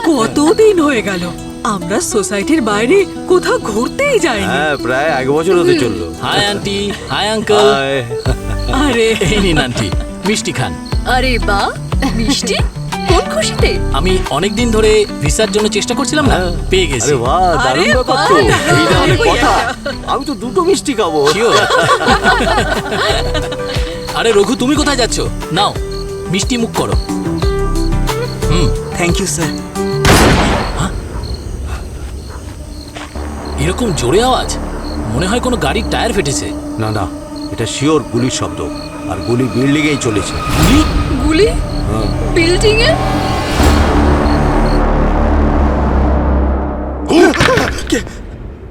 কতদিন হয়ে গেল আমরা সোসাইটির বাইরে কোথাও ঘুরতেই যাইনি। হ্যাঁ, প্রায় 1 বছর হতে চললো। Hi aunty, hi uncle. আরে এই নিন আন্টি, মিষ্টি খান। আরে বাহ, মিষ্টি? কোন খুশিতে? আমি অনেকদিন ধরে ভিসার জন্য চেষ্টা করছিলাম না, পেয়ে গেছি। আরে বাহ, দারুণ আরে ব্যাপার বাহ, তো। দারুণ। এইটা অনেক দারুণ। কথা। আমি তো 2টো মিষ্টি খাবো। Sure? আরে রঘু, তুমি কোথায় যাচ্ছ? নাও মিষ্টি মুখ করো। Thank you sir. এরকম জোরে আওয়াজ, মনে হয় কোনো গাড়ির টায়ার ফেটেছে। না না, এটা শিওর গুলির শব্দ, আর গুলি বিল্ডিংয়েই চলেছে। গুলি? গুলি? বিল্ডিং এ?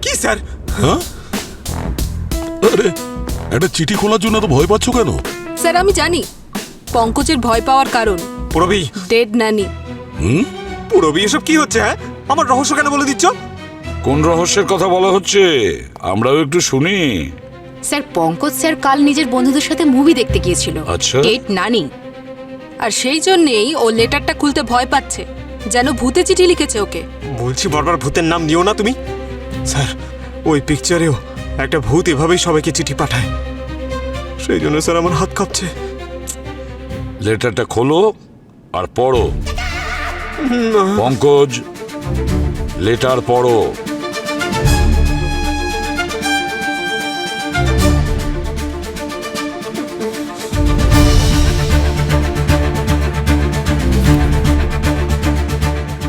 কি স্যার? আরে একটা চিঠি খোলার জন্য তো ভয় পাচ্ছ কেন? স্যার আমি জানি পঙ্কজের ভয় পাওয়ার কারণ পুরবি, ডেড নানি। পুরবি এসব কি হচ্ছে? হ্যাঁ, আমার রহস্য কেন বলে দিচ্ছ? কোন রহস্যের কথা বলা হচ্ছে? আমরাও একটু শুনি। স্যার পঙ্কজ স্যার কাল নিজের বন্ধুদের সাথে মুভি দেখতে গিয়েছিল, আচ্ছা। ডেড নানি। আর সেই জন্যেই ও লেটারটা খুলতে ভয় পাচ্ছে, যেন ভূতে চিঠি লিখেছে ওকে। বলছি বারবার ভূতের নাম নিও না তুমি। স্যার, ওই পিকচারেও একটা ভূত এভাবেই সবাইকে চিঠি পাঠায়। সেই জন্য স্যার আমার হাত কাঁপছে। লেটারটা খোলো আর পড়ো। পঙ্কজ, লেটার পড়ো।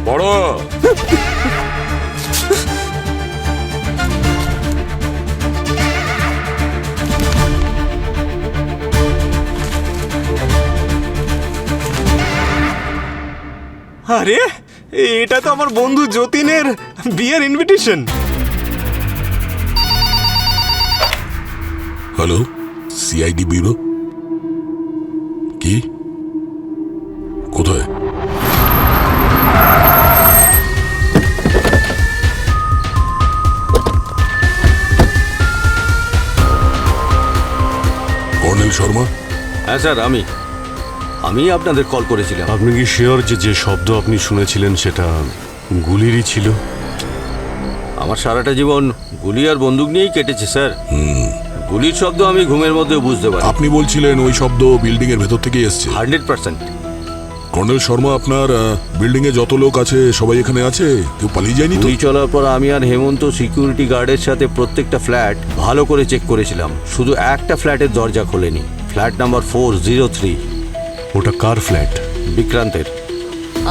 পড়ো। আরে এটা তো আমার বন্ধু যতীনের বিয়ের ইনভিটেশন। Hello, CID bureau. কি? কোথায়? কর্নেল শর্মা? হ্যাঁ স্যার, আমি আপনাদের কল করেছিলাম। আপনি কি শিওর যে যে শব্দ আপনি শুনেছিলেন সেটা গুলিরই ছিল? আমার সারাটা জীবন গুলি আর বন্দুক নিয়েই কেটেছে স্যার। গুলির শব্দ আমি ঘুমের মধ্যে বুঝতে পারি। আপনি বলছিলেন ওই শব্দ বিল্ডিং এর ভেতর থেকে এসছে। 100%। কর্নেল শর্মা, আপনার বিল্ডিং এ যত লোক আছে সবাই এখানে আছে? কেউ পালিয়ে যায়নি তো? গুলি চলার পর আমি আর হেমন্ত সিকিউরিটি গার্ডের সাথে প্রত্যেকটা ফ্ল্যাট ভালো করে চেক করেছিলাম। শুধু একটা ফ্ল্যাটের দরজা খোলেনি, ফ্ল্যাট নাম্বার 403। ওটা কার ফ্ল্যাট? বিক্রান্তের।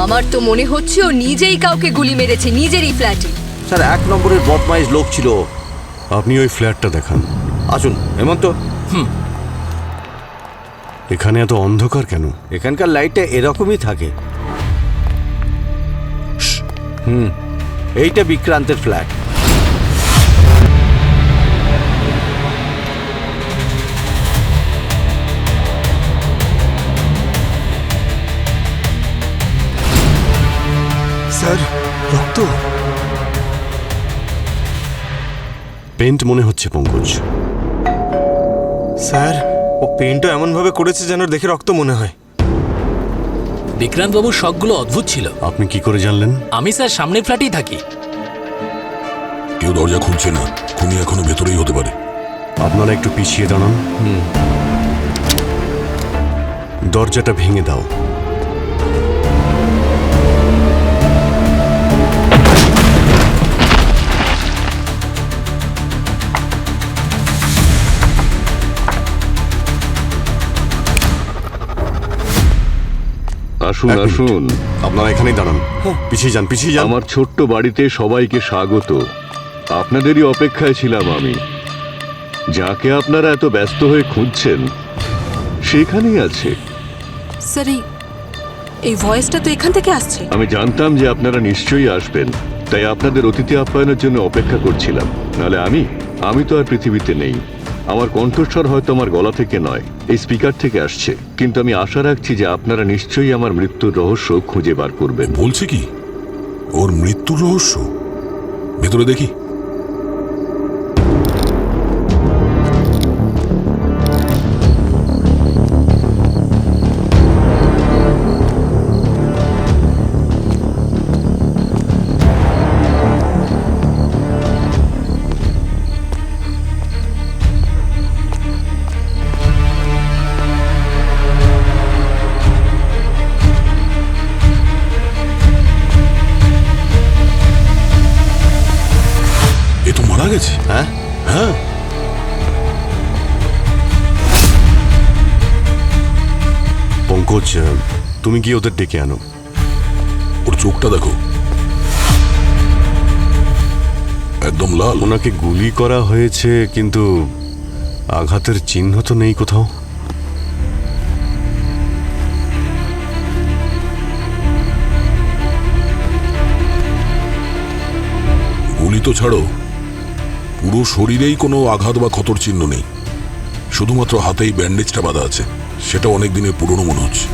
আমার তো মনে হচ্ছে ও নিজেই কাউকে গুলি মেরেছে নিজেরই ফ্ল্যাটে। স্যার 1 নম্বরের বদমাইশ লোক ছিল। আপনি ওই ফ্ল্যাটটা দেখান। আসুন হেমন্ত। এখানে এত অন্ধকার কেন? এখানকার লাইটটা এরকমই থাকে। এইটা বিক্রান্তের ফ্ল্যাট। স্যার, রক্ত। পেন্ট মনে হচ্ছে পঙ্কজ। স্যার, ও পেন্টও এমন ভাবে করেছে যেন দেখে রক্ত মনে হয়। বিক্রান্ত বাবুর শখগুলো অদ্ভুত ছিল। আপনি কি করে জানলেন? আমি স্যার সামনের ফ্ল্যাটেই থাকি। কেউ দরজা খুলছে না, খুনি এখনো ভেতরেই হতে পারে। আপনারা একটু পিছিয়ে দাঁড়ান। দরজাটা ভেঙে দাও। আসুন এক মিনিট। আসুন, আপনারা এখানেই দাঁড়ান। পিছিয়ে যান, পিছিয়ে যান। আমার ছোট্ট বাড়িতে সবাইকে স্বাগত। আপনাদেরই অপেক্ষায় ছিলাম আমি। যাকে আপনারা এত ব্যস্ত হয়ে খুঁজছেন সেখানেই আছে। স্যার এই ভয়েসটা তো এখান থেকে আসছে। আমি জানতাম যে আপনারা নিশ্চয়ই আসবেন, তাই আপনাদের অতিথি আপ্যায়নের জন্য অপেক্ষা করছিলাম। নাহলে আমি তো আর পৃথিবীতে নেই। আমার কণ্ঠস্বর হয়তো আমার গলা থেকে নয়, এই স্পিকার থেকে আসছে, কিন্তু আমি আশা রাখছি যে আপনারা নিশ্চয়ই আমার মৃত্যুর রহস্য খুঁজে বার করবেন। বলছে কি ওর মৃত্যুর রহস্য? ভেতরে দেখি। গেছে? হ্যাঁ হ্যাঁ। পঙ্কজ, তুমি গিয়ে ওদের ডেকে আনো। ওর চোখটা দেখো, একদম লাল। ওনাকে গুলি করা হয়েছে, কিন্তু আঘাতের চিহ্ন তো নেই কোথাও। গুলি তো ছাড়ো, পুরো শরীরেই কোনো আঘাত বা ক্ষতর চিহ্ন নেই, শুধুমাত্র হাতেই ব্যান্ডেজটা বাঁধা আছে। সেটা অনেক দিনের পুরনো মনে হচ্ছে।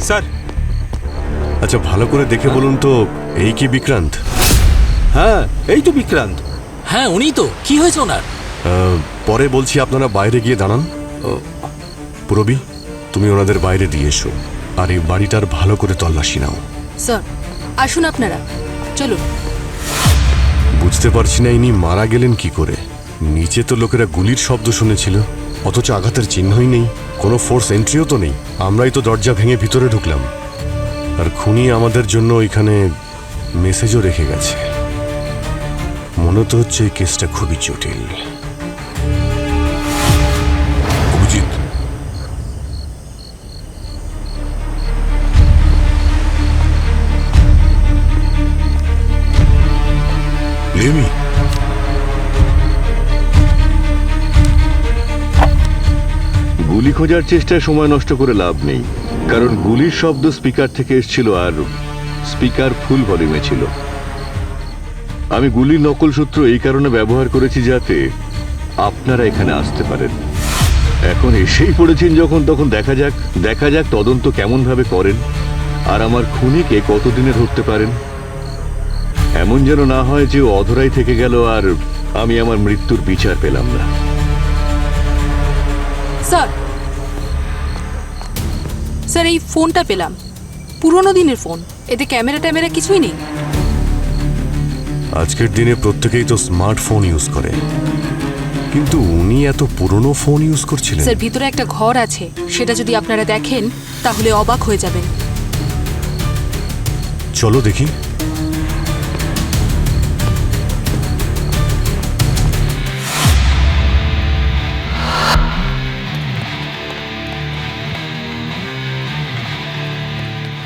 স্যার, আচ্ছা, ভালো করে দেখে বলুন তো, এই কি বিক্রান্ত? হ্যাঁ, এই তো বিক্রান্ত। হ্যাঁ, উনিই তো। কি হয়েছে ওনার? পরে বলছি, আপনারা বাইরে গিয়ে দাঁড়ান। পুরবী, তুমি ওনাদের বাইরে দিয়ে এসো, আর এই বাড়িটার ভালো করে তল্লাশি নাও। স্যার, আসুন আপনারা, চলুন। বুঝতে পারছি না ইনি মারা গেলেন কি করে। নিচে তো লোকেরা গুলির শব্দ শুনেছিল, অথচ আঘাতের চিহ্নই নেই, কোনো ফোর্স এন্ট্রিও তো নেই। আমরাই তো দরজা ভেঙে ভিতরে ঢুকলাম, আর খুনি আমাদের জন্য ওইখানে মেসেজও রেখে গেছে। মনে তো হচ্ছে এই কেসটা খুবই জটিল। অভিজিৎ, লেমি, গুলি খোঁজার চেষ্টায় সময় নষ্ট করে লাভ নেই, কারণ গুলির শব্দ স্পিকার থেকে এসেছিল আর স্পিকার ফুল ভলিউমে ছিল। আমি গুলির নকল সূত্র এই কারণে ব্যবহার করেছি যাতে আপনারা এখানে আসতে পারেন। এখন এসেই পড়েছেন যখন, তখন দেখা যাক তদন্ত কেমন ভাবে করেন আর আমার খুনিকে কতদিনে ধরতে পারেন। এমন যেন না হয় যে ও অধরাই থেকে গেল আর আমি আমার মৃত্যুর বিচার পেলাম না। স্যার, স্যার, এই ফোনটা পেলাম, পুরোনো দিনের ফোন। এতে ক্যামেরা ট্যামেরা কিছুই নেই। আজকের দিনে প্রত্যেকেই তো স্মার্টফোন ইউজ করে, কিন্তু উনি এত পুরনো ফোন ইউজ করছিলেন। স্যার, ভিতরে একটা ঘর আছে, সেটা যদি আপনারা দেখেন তাহলে অবাক হয়ে যাবেন। চলো দেখি।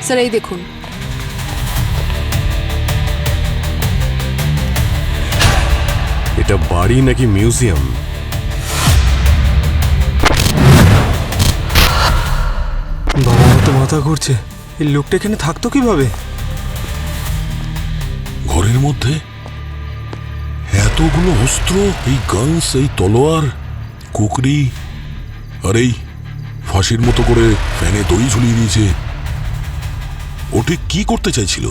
স্যার, এই দেখুন। এটা বাড়ি নাকি মিউজিয়াম? বাবা, আমার তো মাথা ঘুরছে। এই লোকটা এখানে থাকতো কিভাবে? ঘরের মধ্যে এতগুলো অস্ত্র, এই গানস, এই তলোয়ার, কুকরি, আর এই ফাঁসির মতো করে ফ্যানে দড়ি ঝুলিয়ে দিয়েছে। ও ঠিক কি করতে চাইছিল?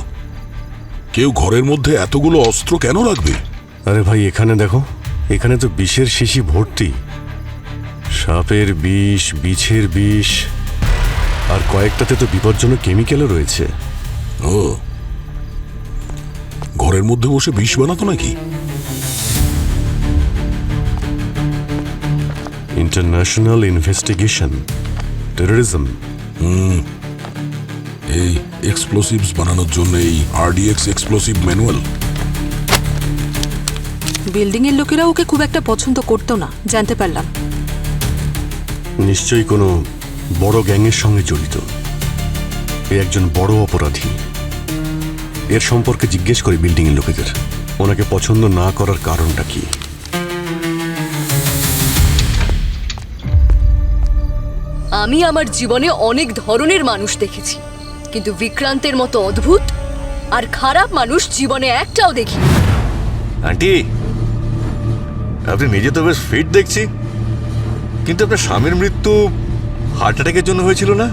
কেউ ঘরের মধ্যে এতগুলো অস্ত্র কেন রাখবে? আরে ভাই, এখানে দেখো, এখানে তো বিষের শিশি ভর্তি। সাপের বিষ, বিছের বিষ, আর কয়েকটাতে তো বিপজ্জনক কেমিক্যালও রয়েছে। ও, ঘরের মধ্যে বসে বিষ বানাতো নাকি? International investigation, terrorism. এই এক্সপ্লোসিভস বানানোর জন্য এই আরডিএক্স এক্সপ্লোসিভ ম্যানুয়াল। বিল্ডিং এর লোকেরা ওকে খুব একটা পছন্দ করতো না, জানতে পারলাম। নিশ্চয়ই কোনো বড় গ্যাংয়ের সঙ্গে জড়িত। এ একজন বড় অপরাধী। এর সম্পর্কে জিজ্ঞেস করি বিল্ডিং এর লোকেদের, ওনাকে পছন্দ না করার কারণটা কি। আমি আমার জীবনে অনেক ধরনের মানুষ দেখেছি, কিন্তু বিক্রান্তের মতো অদ্ভুত আর খারাপ মানুষ জীবনে একটাও দেখি। আন্টি, আপনি নিজে তো বেশ ফিট দেখছি, কিন্তু আপনার স্বামীর মৃত্যু হার্ট অ্যাটাকের জন্য হয়েছিল না?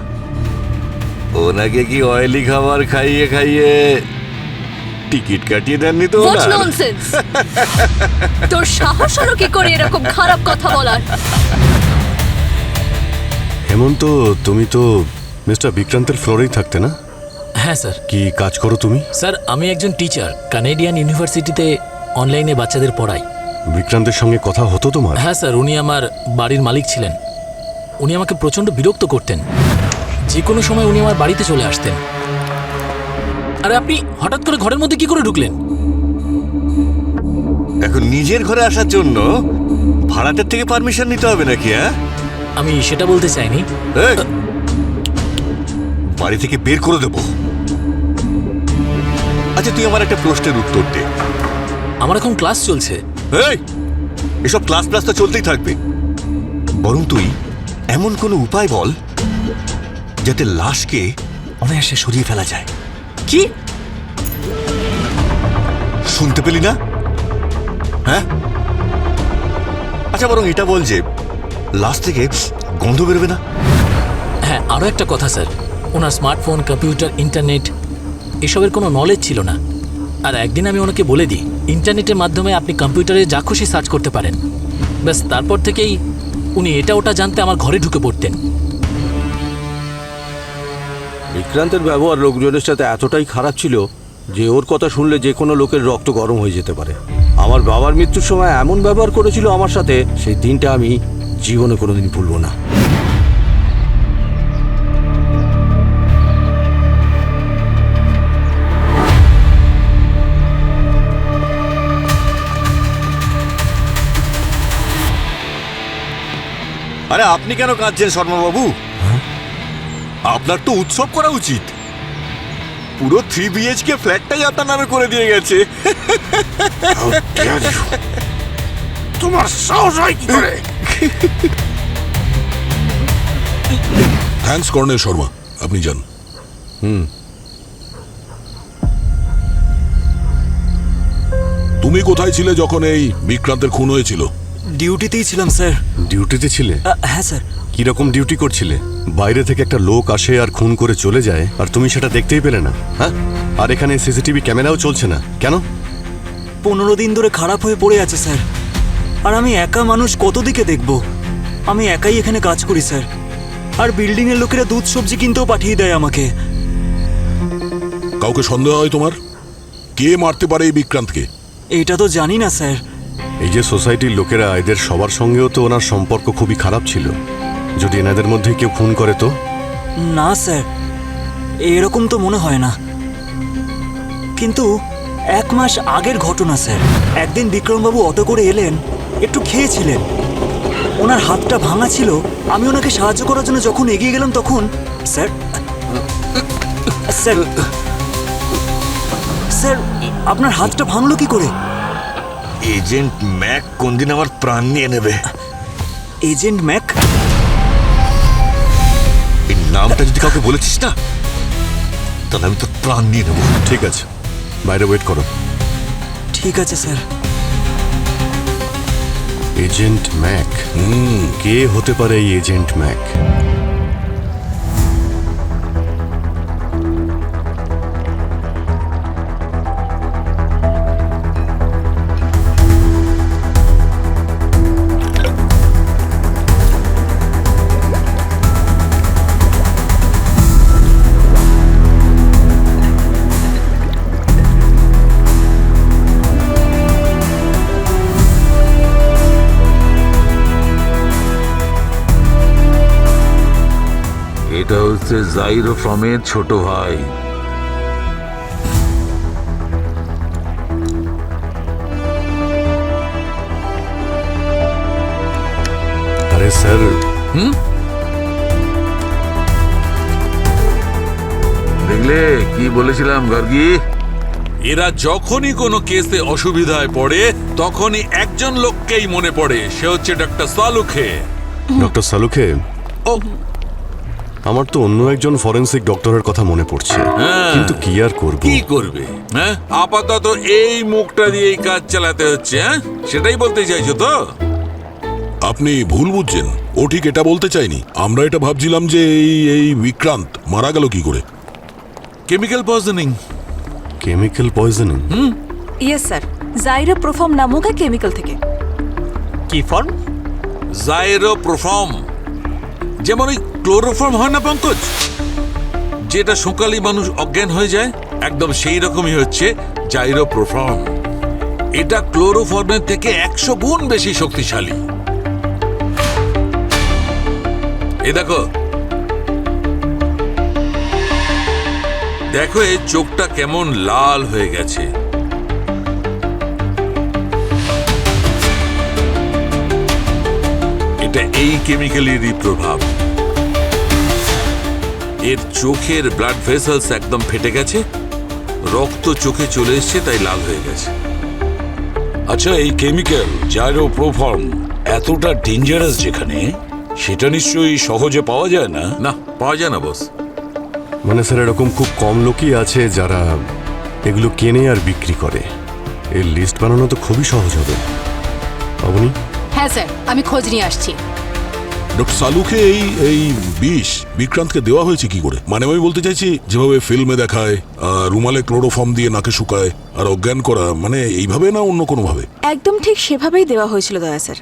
ওনাকে কি অয়েলি খাবার খাইয়ে খাইয়ে টিকিট কাটিয়ে দেননি তো? What nonsense! তোর সাহস হলো কি করে এরকম খারাপ কথা বলার? হেমন্ত, তুমি তো মিস্টার বিক্রান্তের ফ্লোরেই থাকতে না? হ্যাঁ স্যার। কি কাজ করো তুমি? স্যার, আমি একজন টিচার, কানাডিয়ান ইউনিভার্সিটিতে অনলাইনে বাচ্চাদের পড়াই। বিক্রান্তের সঙ্গে কথা হতো তোমার? হ্যাঁ স্যার, উনি আমার বাড়ির মালিক ছিলেন। উনি আমাকে প্রচণ্ড বিরক্ত করতেন। যে কোনো সময় উনি আমার বাড়িতে চলে আসতেন। আরে আপনি হঠাৎ করে ঘরের মধ্যে কি করে ঢুকলেন? এখন নিজের ঘরে আসার জন্য ভাড়াটের থেকে পারমিশন নিতে হবে নাকি? হ্যাঁ, আমি সেটা বলতে চাইনি। এই, বাড়ি থেকে বের করে দেবো। আচ্ছা, তুই আমার একটা প্রশ্নের উত্তর দে। আমার এখন ক্লাস চলছে। এই, এসব ক্লাস তো চলতেই থাকবে। বরং তুই এমন কোনো উপায় বল যাতে লাশকে অনায়াসে সরিয়ে ফেলা যায়। কি? শুনতে পেলি না? হ্যাঁ, আচ্ছা, বরং এটা বল যে লাশ থেকে গন্ধ বেরোবে না। হ্যাঁ, আরও একটা কথা স্যার, ওনার স্মার্টফোন, কম্পিউটার, ইন্টারনেট এসবের কোনো নলেজ ছিল না। আর একদিন আমি ওনাকে বলে দিই ইন্টারনেটের মাধ্যমে আপনি কম্পিউটারে যা খুশি সার্চ করতে পারেন। ব্যাস, তারপর থেকেই উনি এটা ওটা জানতে আমার ঘরে ঢুকে পড়তেন। বিক্রান্তের ব্যবহার লোকজনের সাথে এতটাই খারাপ ছিল যে ওর কথা শুনলে যে কোনো লোকের রক্ত গরম হয়ে যেতে পারে। আমার বাবার মৃত্যুর সময় এমন ব্যবহার করেছিল আমার সাথে, সেই দিনটা আমি জীবনে কোনোদিন ভুলবো না। আরে আপনি কেন কাঁদছেন শর্মাবাবু? আপনার তো উৎসব করা উচিত। পুরো 3 BHK ফ্ল্যাটটাই আপনার নামে করে দিয়ে গেছে। তোমার সাহস হয় কি করে? থ্যাঙ্কস কর্নেল শর্মা, আপনি যান। তুমি কোথায় ছিলে যখন এই বিক্রান্তের খুন হয়েছিল? ডিউটিতেই ছিলাম স্যার। ডিউটিতে ছিলে? হ্যাঁ স্যার। কিরকম ডিউটি করছিলে? বাইরে থেকে একটা লোক আসে আর খুন করে চলে যায়, আর তুমি সেটা দেখতেই পেলে না? হ্যাঁ, আর এখানে সিসিটিভি ক্যামেরাও চলছে না কেন? 15 দিন ধরে খারাপ হয়ে পড়ে আছে স্যার। আর আমি একা মানুষ, কত দিকে দেখব? আমি একাই এখানে কাজ করি স্যার। আর বিল্ডিং এর লোকেরা দুধ সবজি কিনতেও পাঠিয়ে দেয় আমাকে। কাউকে সন্দেহ হয় তোমার? কে মারতে পারে এই বিক্রান্তকে? এটা তো জানি না স্যার। এই যে সোসাইটির লোকেরা, এদের সবার সঙ্গেও তো ওনার সম্পর্ক খুবই খারাপ ছিল। যদি এনাদের মধ্যে কেউ খুন করে তো? না স্যার, এরকম তো মনে হয় না। কিন্তু 1 মাস আগের ঘটনা স্যার। একদিন বিক্রমবাবু অটো করে এলেন, একটু খেয়েছিলেন, ওনার হাতটা ভাঙা ছিল। আমি ওনাকে সাহায্য করার জন্য যখন এগিয়ে গেলাম তখন স্যার স্যার স্যার আপনার হাতটা ভাঙলো কি করে? এজেন্ট ম্যাক কোনদিন আমার প্রাণ নিয়ে নেবে। Agent Mac? এই নামটা যদি কাউকে বলেছিস না, তাহলে আমি তোর প্রাণ নিয়ে নেবো। ঠিক আছে, বাইরে ওয়েট করো। ঠিক আছে স্যার। Agent Mac? কে হতে পারে এই এজেন্ট ম্যাক? এটা হচ্ছে জাইরোফ্রমের ছোট ভাই। আরে স্যার, দেখলে কি বলেছিলাম গার্গী? এরা যখনই কোনো কেসে অসুবিধায় পড়ে তখনই একজন লোককেই মনে পড়ে, সে হচ্ছে ডক্টর সালুখে। ডক্টর সালুখে? ও, আমার তো অন্য একজন ফরেন্সিক ডক্টরের কথা মনে পড়ছে, কিন্তু কি আর করব? কি করবে? হ্যাঁ, আপাতত এই মুখটা দিয়েই কাজ চালাতে হচ্ছে। হ্যাঁ, সেটাই বলতে চাইছো তো? আপনি ভুল বুঝছেন, ও ঠিক এটা বলতে চাইনি। আমরা এটা ভাবছিলাম যে এই বিক্রান্ত মারা গেল কি করে। Chemical poisoning. Chemical poisoning? Yes sir, জাইরোপ্রোফর্ম নামক এক কেমিক্যাল থেকে। কি ফর্ম? জাইরোপ্রোফর্ম। যেমন ওই ক্লোরোফর্ম হয় না পঙ্কজ, যেটা সকালে মানুষ অজ্ঞান হয়ে যায়, একদম সেই রকমই হচ্ছে জাইরোপ্রোফর্ম। এটা ক্লোরোফর্মের থেকে 100 গুণ বেশি শক্তিশালী। এই দেখো, দেখো এই চোখটা কেমন লাল হয়ে গেছে। এটা এই কেমিক্যালেরই প্রভাব। এর চোখের ব্লাড ভেসেলস একদম ফেটে গেছে, রক্ত চোখে চলে এসছে, তাই লাল হয়ে গেছে। আচ্ছা, এই কেমিক্যাল জাইরোপ্রোফর্ম এতটা ডেঞ্জারাস যেখানে, সেটা নিশ্চয়ই সহজে পাওয়া যায় না। না, পাওয়া যায় না বস। মানে স্যার এরকম খুব কম লোকই আছে যারা এগুলো কেনে আর বিক্রি করে। এর লিস্ট বানানো তো খুবই সহজ হবে। অবনি? হ্যাঁ স্যার, আমি খোঁজ নিয়ে আসছি। ডক্টর সালুকে এই বিষ বিক্রান্তকে দেওয়া হয়েছে কি করে? মানে আমি বলতে চাইছি, যেভাবে ফিল্মে দেখায় রুমালে ক্লোরোফর্ম দিয়ে নাকে শুকায় আর অজ্ঞান করা, মানে এইভাবে না অন্য কোনো ভাবে? একদম ঠিক সেভাবেই দেওয়া হয়েছিল দয়া স্যার।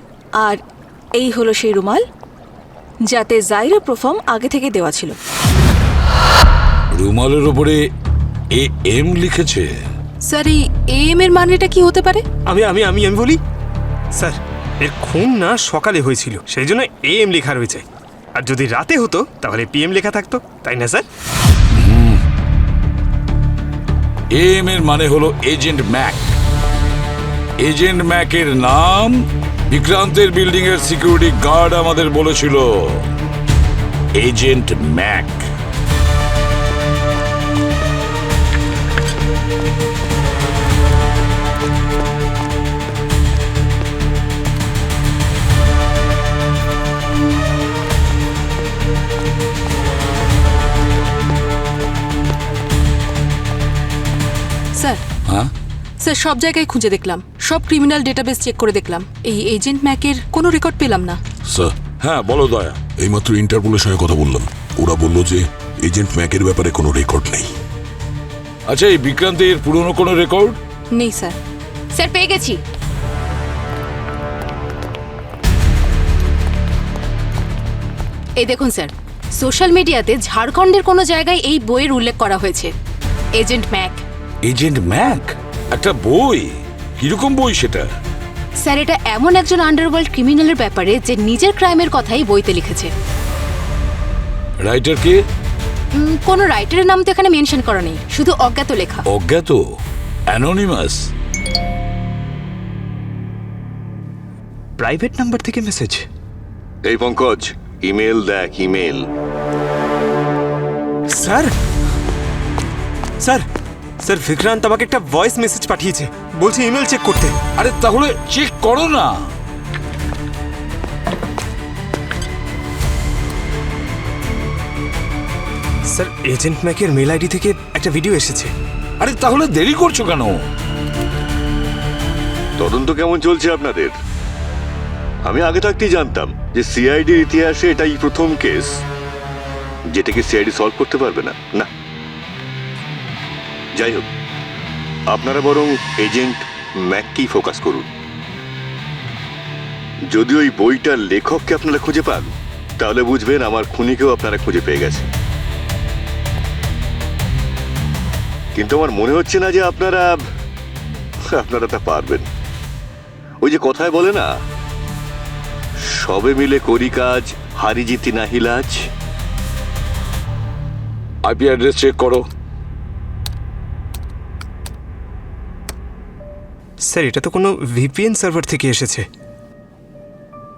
আর এই হলো সেই রুমাল যাতে জাইরোপ্রোফর্ম আগে থেকে দেওয়া ছিল। রুমালের ওপরে AM লিখেছে। স্যার, এই AM এর মানেটা কি হতে পারে? আমি আমি আমি আমি বলি স্যার, এর খুন না সকালে হয়েছিল, সেই জন্য AM লেখা রয়েছে। আর যদি রাতে হতো তাহলে PM লেখা থাকতো, তাই না স্যার? AM এর মানে হলো এজেন্ট ম্যাক। এজেন্ট ম্যাকের নাম বিক্রান্তের বিল্ডিং এর সিকিউরিটি গার্ড আমাদের বলেছিল। Agent Mac. স্যার, হ্যাঁ স্যার, সব জায়গায় খুঁজে দেখলাম, সব ক্রিমিনাল ডেটাবেস চেক করে দেখলাম, এই এজেন্ট ম্যাকের কোনো রেকর্ড পেলাম না। স্যার, হ্যাঁ বলো দয়া। এইমাত্র ইন্টারপোলের সঙ্গে কথা বললাম, ওরা বলল যে এজেন্ট ম্যাকের ব্যাপারে কোনো রেকর্ড নেই। আচ্ছা, এই বিক্রান্তের পুরনো কোনো রেকর্ড নেই স্যার। স্যার, পেয়ে গেছি। এই দেখুন স্যার, সোশ্যাল মিডিয়াতে ঝাড়খণ্ডের কোনো জায়গায় এই বইয়ের উল্লেখ করা হয়েছে, এজেন্ট ম্যাক। Agent Mac? একটা বই? কিরকম বই সেটা? স্যার, এটা এমন একজন আন্ডারওয়ার্ল্ড ক্রিমিনালের ব্যাপারে যে নিজের ক্রাইমের কথাই বইতে লিখেছে। রাইটার কে? কোনো রাইটারের নাম তো এখানে মেনশন করা নেই, শুধু অজ্ঞাত লেখা। অজ্ঞাত? অ্যানোনিমাস? প্রাইভেট নাম্বার থেকে মেসেজ। এই পঙ্কজ, ইমেল দেখ, email. Sir sir sir, Vikrant আমাকে একটা ভয়েস মেসেজ পাঠিয়েছে, বলছে ইমেল চেক করতে। আরে তাহলে চেক করো না। স্যার, এজেন্ট ম্যাকের মেল আইডি থেকে একটা ভিডিও এসেছে। আরে তাহলে দেরি করছো কেন? তদন্ত কেমন চলছে আপনাদের? আমি আগে থাকতেই জানতাম যে সিআইডির ইতিহাসে এটাই প্রথম কেস যেটাকে সিআইডি সলভ করতে পারবে না। না, যাই হোক, আপনারা বরং এজেন্ট ম্যাককেই ফোকাস করুন। যদি ওই বইটার লেখককে আপনারা খুঁজে পান, তাহলে বুঝবেন আমার খুনিকেও আপনারা খুঁজে পেয়ে গেছে। কিন্তু আমার মনে হচ্ছে না যে আপনারা তা পারবেন। ওই যে কথায় বলে না, সবে মিলে করি কাজ, হারি জিতি নাহি লাজ। আইপি অ্যাড্রেস চেক করো। স্যার, এটা তো কোনো VPN সার্ভার থেকে এসেছে।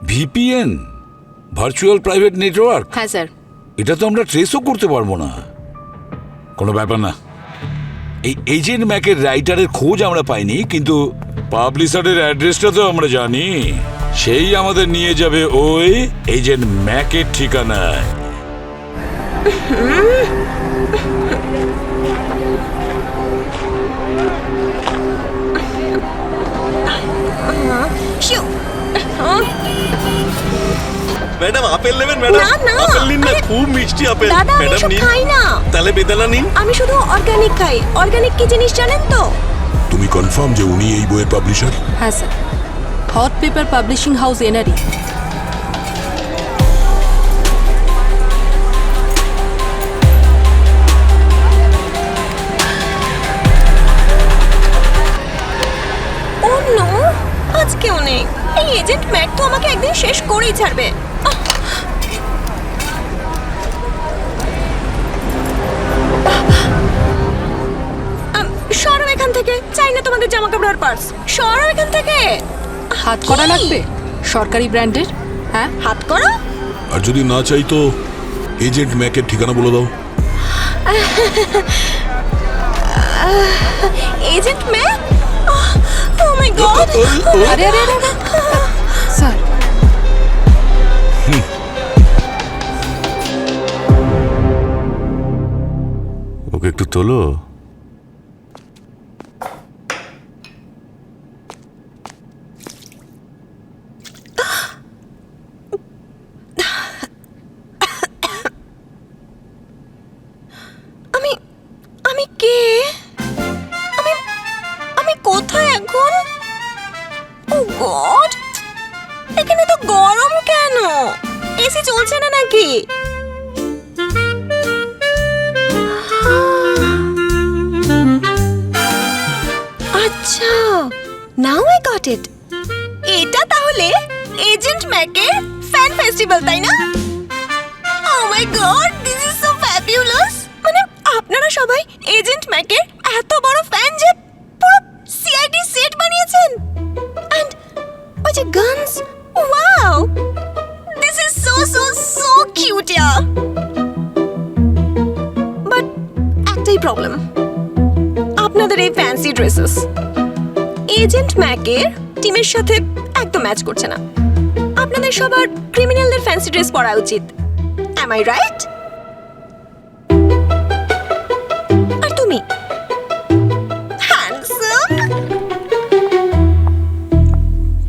VPN? Virtual private network? হ্যাঁ স্যার। এটা তো আমরা ট্রেসও করতে পারবো না। কোনো ব্যাপার না। এই এজেন্ট ম্যাকের রাইটারের খোঁজ আমরা পাইনি, কিন্তু পাবলিশারের অ্যাড্রেসটা তো আমরা জানি। সেই আমাদের নিয়ে যাবে ওই এজেন্ট ম্যাকের ঠিকানায়। ম্যাডাম, আপেল নেবেন? ম্যাডাম, আপেল নিন না, খুব মিষ্টি আপেল। ম্যাডাম নিন। খাই না। তাহলে বেদানা নিন। আমি শুধু অর্গানিক খাই। অর্গানিক কি জিনিস জানেন তো? তুমি কনফার্ম যে উনি এই বইয়ের পাবলিশার? হ্যাঁ sir, hot paper publishing house NRE. Oh no, আজকেও নেই। এই এজেন্ট ম্যাক তো আমাকে একদিন শেষ করেই ছাড়বে। জামা কাপড়ের পার্স, সরো এখান থেকে। হাত করা লাগবে সরকারি ব্র্যান্ডের? হ্যাঁ, হাত করো। আর যদি না চাই তো এজেন্ট ম্যাকের ঠিকানা বলে দাও। Agent Mac? Oh my god! আরে আরে আরে স্যার, ওকে একটু তোলো। আমি কে? আমি কোথায় এখন? ও গড, এখানে তো গরম কেন? এসি চলছে না নাকি? আচ্ছা, নাও আই গট ইট। এটা তাহলে এজেন্ট ম্যাকের ফ্যান ফেস্টিভ্যাল, তাই না? Oh my god, this is so fabulous. মানে আপনারা সবাই এজেন্ট ম্যাকের এত বড় ফ্যান যে পুরো সিআইডি সেট বানিয়েছেন। এন্ড ওই যে guns, wow, this is so so so cute year. But একটাই প্রবলেম, আপনাদের এই ফ্যান্সি ড্রেসেস এজেন্ট ম্যাকের টিমের সাথে একদম ম্যাচ করছে না। আপনাদের সবার ক্রিমিনালদের ফ্যান্সি ড্রেস পরা উচিত। Am I right? আর তুমি হ্যান্ডসাম।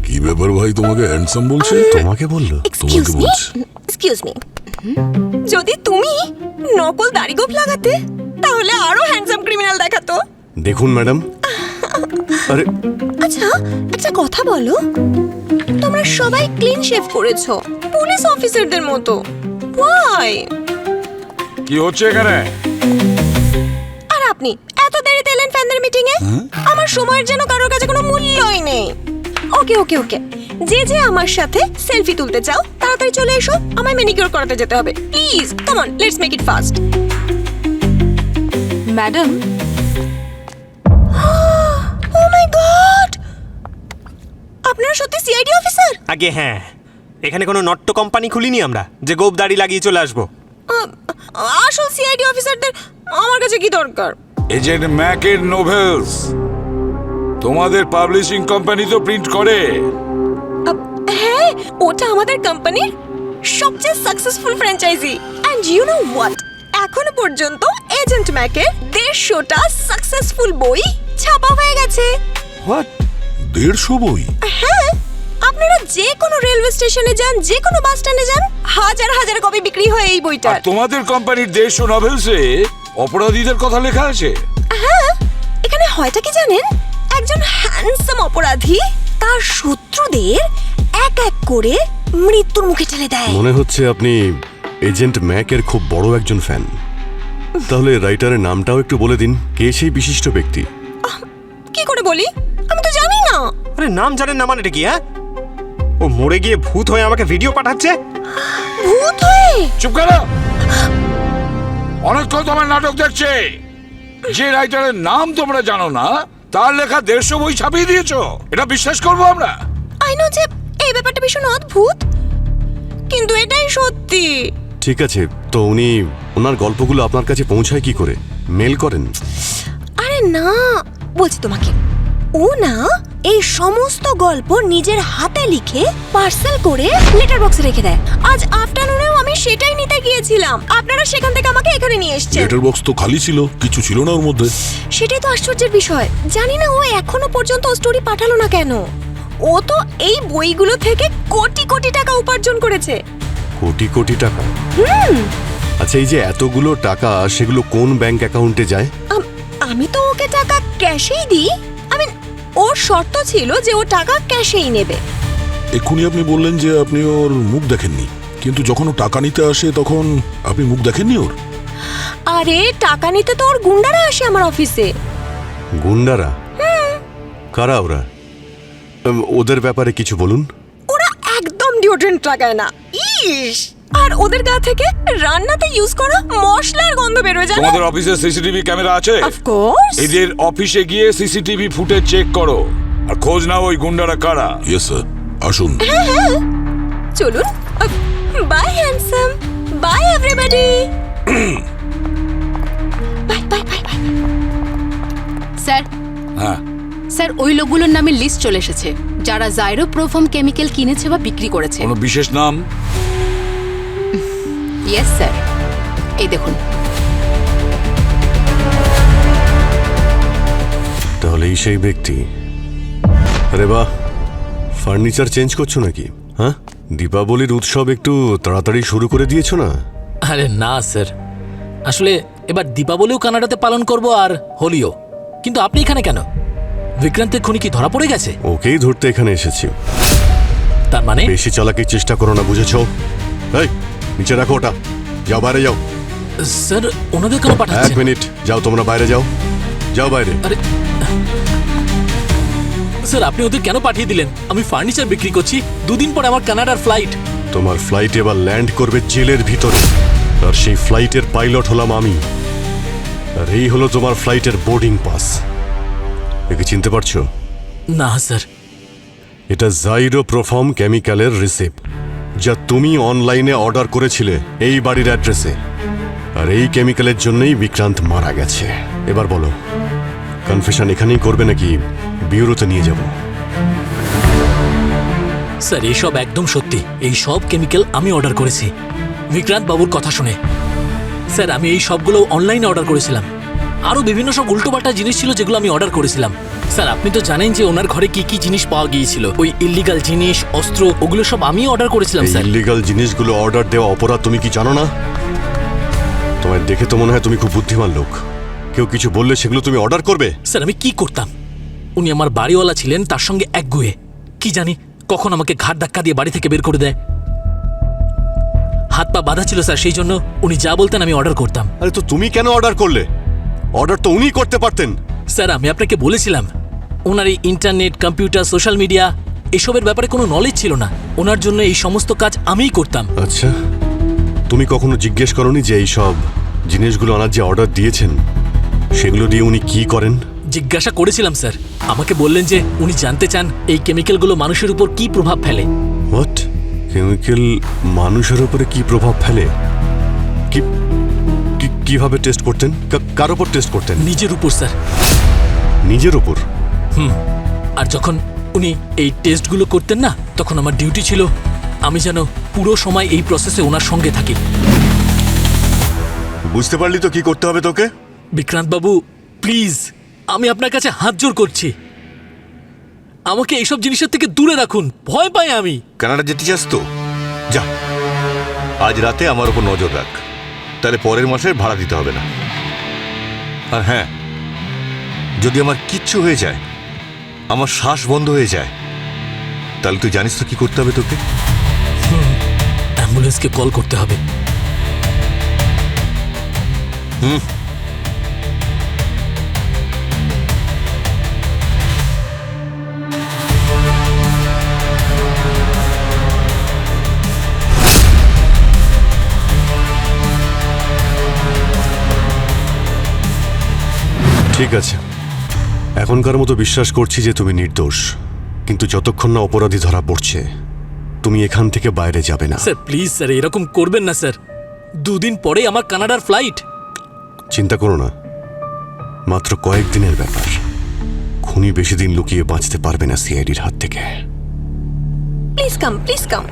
কি ব্যাপার ভাই, তোমাকে হ্যান্ডসাম বলছে? তোমাকে বললো? তোমাকে বলছে। এক্সকিউজ মি, যদি তুমি নকল দাড়ি গোঁফ লাগাতে তাহলে আরো হ্যান্ডসাম ক্রিমিনাল দেখাতো। দেখুন ম্যাডাম, আরে আচ্ছা একটা কথা বলো, তোমরা সবাই ক্লিন শেভ করেছো পুলিশ অফিসারদের মতো, ওয়াই? কি হচ্ছে এখানে? আর আপনি এত দেরিতে এলেন ফ্যানদের মিটিং এ? আমার সময়ের যেন কারোর কাছে কোনো মূল্যই নেই। ওকে ওকে ওকে, যে যে আমার সাথে সেলফি তুলতে চাও তাড়াতাড়ি চলে এসো, আমায় ম্যানিকিউর করাতে যেতে হবে। Please come on, let's make it fast. Madam, oh my god, আপনারা সত্যি সিআইডি অফিসার? আগে হ্যাঁ, এখানে কোনো নট্য কোম্পানি খুলিনি আমরা যে গোপ দাড়ি লাগিয়ে চলে আসবো। আসল সিআইডি অফিসারদের আমার কাছে কি দরকার? এজেন্ট ম্যাকের নোভেলস তোমাদের পাবলিশিং কোম্পানি তো প্রিন্ট করে। হ্যাঁ, ওটা আমাদের কোম্পানির সবচেয়ে successful franchise. And you know what, এখনো পর্যন্ত এজেন্ট ম্যাকের 150টা সাকসেসফুল বই ছাপা হয়ে গেছে। হোয়াট, 150 বই? হ্যাঁ, আপনারা যে কোনো রেলওয়ে স্টেশনে যান, যে কোনো বাস স্ট্যান্ডে যান, হাজার হাজার কপি বিক্রি হয় এই বইটার। আর তোমাদের কোম্পানির 150 নভেলসে অপরাধীদের কথা লেখা আছে। হ্যাঁ, এখানে হয়টা কি জানেন, একজন হ্যান্ডসাম অপরাধী তার শত্রুদের এক এক করে মৃত্যুর মুখে ঠেলে দেয়। মনে হচ্ছে আপনি এজেন্ট ম্যাকের খুব বড় একজন ফ্যান। তাহলে রাইটারের নামটাও একটু বলে দিন, কে সেই বিশিষ্ট ব্যক্তি? কি করে বলি, আমি তো জানি না। আরে নাম জানেন না মানে এটা কি? হ্যাঁ, ও মরে গিয়ে ভূত হয়ে আমাকে ভিডিও পাঠাচ্ছে। ভূত হয়ে? চুপ করো, অনেকক্ষণ তোমার নাটক দেখছে। যে রাইটারের নাম তোমরা জানো না তার লেখা 150 বই ছাপিয়ে দিয়েছো, এটা বিশ্বাস করবো আমরা? আই নো যে এই ব্যাপারটা ভীষণ অদ্ভুত, কিন্তু এটাই সত্যি। ঠিক আছে, তো উনি ওনার গল্পগুলো আপনার কাছে পৌঁছায় কি করে? মেল করেন? আরে না, বলছি তোমাকে, ও না এই সমস্ত গল্প নিজের হাতে লিখে পার্সেল করে লেটার বক্সে রেখে দেয়। আজ আফটারনুনেও আমি সেটাই নিতে গিয়েছিলাম, আপনারা সেখান থেকে আমাকে এখানে নিয়ে এসেছেন। লেটার বক্স তো খালি ছিল, কিছু ছিল না ওর মধ্যে। সেটাই তো আশ্চর্যের বিষয়, জানি না ও এখনো পর্যন্ত স্টোরি পাঠালো না কেন। ও তো এই বইগুলো থেকে কোটি কোটি টাকা উপার্জন করেছে। কোটি কোটি টাকা? আচ্ছা, এই যে এতগুলো টাকা, সেগুলো কোন ব্যাংক অ্যাকাউন্টে যায়? আমি তো ওকে টাকা ক্যাশেই দিই। আমি ওর শর্ত ছিল যে ও টাকা ক্যাশেই নেবে। এক্ষুনি আপনি বললেন যে আপনি ওর মুখ দেখেননি, কিন্তু যখন ও টাকা নিতে আসে তখন আপনি মুখ দেখেননি ওর? আরে টাকা নিতে তো ওর গুন্ডারা আসে আমার অফিসে। গুন্ডারা? কারা ওরা? ওদের ব্যাপারে কিছু বলুন। ওরা একদম ডিওড্রেন্ট লাগায় না। ইস, আর ওদের গা থেকে রান্নাতে ইউজ করা মশলার গন্ধ বেরোয় জানো? তোমাদের অফিসে সিসিটিভি ক্যামেরা আছে? Of course. এদের অফিসে গিয়ে সিসিটিভি ফুটেজ চেক করো আর খোঁজ নাও ওই গুন্ডারা কারা। ইয়েস স্যার, আসুন। হ্যাঁ, চলুন। Bye handsome, bye everybody. Bye bye bye bye. Sir, হ্যাঁ, স্যার ওই লোকগুলোর নামে লিস্ট চলে এসেছে যারা জাইরোপ্রোফর্ম কেমিক্যাল কিনেছে বা বিক্রি করেছে। কোনো বিশেষ নাম? ইয়েস স্যার, এই দেখুন। তাহলে এই সেই ব্যক্তি। আরে বাহ, ফার্নিচার চেঞ্জ করছো নাকি? হ্যাঁ, দীপাবলির উৎসব একটু তাড়াতাড়ি শুরু করে দিয়েছো না? আরে না স্যার, আসলে এবার দীপাবলিও কানাডাতে পালন করব আর হোলিও। কিন্তু আপনি এখানে কেন? বিক্রান্তের খুনি কি ধরা পড়ে গেছে? ওকেই ধরতে এখানে এসেছি। তার মানে? বেশি চালাকির চেষ্টা করো না, বুঝেছো? এই, নিচে রাখো ওটা, যাও বাইরে যাও। স্যার ওনাদের কেন পাঠাচ্ছেন? 1 মিনিট, যাও তোমরা বাইরে যাও, যাও বাইরে। আরে স্যার, আপনি ওদের কেন পাঠিয়ে দিলেন? আমি ফার্নিচার বিক্রি করছি, 2 দিন পরে আমার কানাডার ফ্লাইট। তোমার ফ্লাইট এবার ল্যান্ড করবে জেলের ভিতরে, আর সেই ফ্লাইটের পাইলট হলাম আমি। আর এই হলো তোমার ফ্লাইটের বোর্ডিং পাস। একে চিনতে পারছো? না স্যার। এটা জাইরোপ্রোফর্ম কেমিক্যালের রিসিপ্ট, যা তুমি অনলাইনে অর্ডার করেছিলে এই বাড়ির অ্যাড্রেসে। আর এই কেমিক্যালের জন্যই বিক্রান্ত মারা গেছে। এবার বলো, কনফেশন এখানেই করবে নাকি বিউরোতে নিয়ে যাব? স্যার এইসব একদম সত্যি। এই সব কেমিক্যাল আমি অর্ডার করেছি বিক্রান্ত বাবুর কথা শুনে। স্যার আমি এই সবগুলো অনলাইনে অর্ডার করেছিলাম। আরও বিভিন্ন সব উল্টোপাল্টা জিনিস ছিল যেগুলো আমি অর্ডার করেছিলাম। স্যার আপনি তো জানেন যে ওনার ঘরে কি কি জিনিস পাওয়া গিয়েছিল। ওই ইল্লিগাল জিনিস, অস্ত্র, ওগুলো সব আমি অর্ডার করেছিলাম স্যার। ইল্লিগাল জিনিসগুলো অর্ডার দেওয়া অপরাধ তুমি কি জানো না? তোমায় দেখে তো মনে হয় তুমি খুব বুদ্ধিমান লোক। কেউ কিছু বললে সেগুলো তুমি অর্ডার করবে? স্যার আমি কি করতাম? উনি আমার বাড়িওয়ালা ছিলেন, তার সঙ্গে একগুয়ে। কি জানি কখন আমাকে ঘাট ধাক্কা দিয়ে বাড়ি থেকে বের করে দেয়। হাত পা বাঁধা ছিল স্যার, সেই জন্য উনি যা বলতেন আমি অর্ডার করতাম। আরে তো তুমি কেন অর্ডার করলে? অর্ডার তো উনিই করতে পারতেন। স্যার আমি আপনাকে বলেছিলাম ওনার এই ইন্টারনেট, কম্পিউটার, সোশ্যাল মিডিয়া এসবের ব্যাপারে কোনো নলেজ ছিল না। ওনার জন্য এই সমস্ত কাজ আমিই করতাম। আচ্ছা, তুমি কখনো জিজ্ঞেস করনি যে এই সব জিনিসগুলো আনার যে অর্ডার দিয়েছেন সেগুলো দিয়ে উনি কি করেন? জিজ্ঞাসা করেছিলাম স্যার। আমাকে বললেন যে উনি জানতে চান এই কেমিক্যালগুলো মানুষের উপর কি প্রভাব ফেলে। হোয়াট? কেমিক্যাল মানুষের উপরে কি প্রভাব ফেলে? কিভাবে টেস্ট করতেন? কার উপর টেস্ট করতেন? নিজের উপর স্যার। নিজের উপর? আর যখন উনি এই টেস্টগুলো করতেন না, তখন আমার ডিউটি ছিল আমি যেন পুরো সময় এই প্রসেসে ওনার সঙ্গে থাকি। বুঝতে পারলি তো কি করতে হবে তোকে? বিক্রান্ত বাবু প্লিজ, আমি আপনার কাছে হাত জোর করছি, আমাকে এইসব জিনিসের থেকে দূরে রাখুন। ভয় পাই আমি। কানাডা যেতে চাস তো যা, আজ রাতে আমার উপর নজর রাখ, তাহলে পরের মাসের ভাড়া দিতে হবে না। আর হ্যাঁ, যদি আমার কিচ্ছু হয়ে যায়, আমার শ্বাস বন্ধ হয়ে যায়, তাহলে তুই জানিস তো কি করতে হবে তোকে? অ্যাম্বুলেন্সকে কল করতে হবে। ঠিক আছে, এখনকার মতো বিশ্বাস করছি যে তুমি নির্দোষ, কিন্তু যতক্ষণ না অপরাধী ধরা পড়ছে তুমি এখান থেকে বাইরে যাবে না। স্যার প্লিজ স্যার, এরকম করবেন না স্যার। 2 দিন পরে আমার কানাডার ফ্লাইট। চিন্তা করো না, মাত্র কয়েকদিনের ব্যাপার। খুনি বেশি দিন লুকিয়ে বাঁচতে পারবে না সিআইডির হাত থেকে। Please come, please come.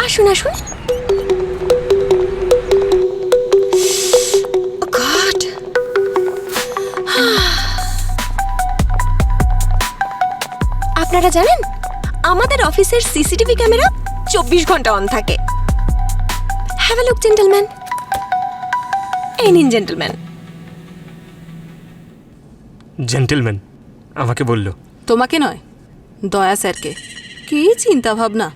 আসুন আসুন। গড, আপনারা জানেন আমাদের অফিসের সিসিটিভি ক্যামেরা 24 ঘন্টা অন থাকে। Have a look gentleman. এই নিন জেন্টলম্যান। জেন্টলম্যান আমাকে বলল। তোমাকে নয়, দয়া স্যারকে। কি চিন্তা ভাবনা।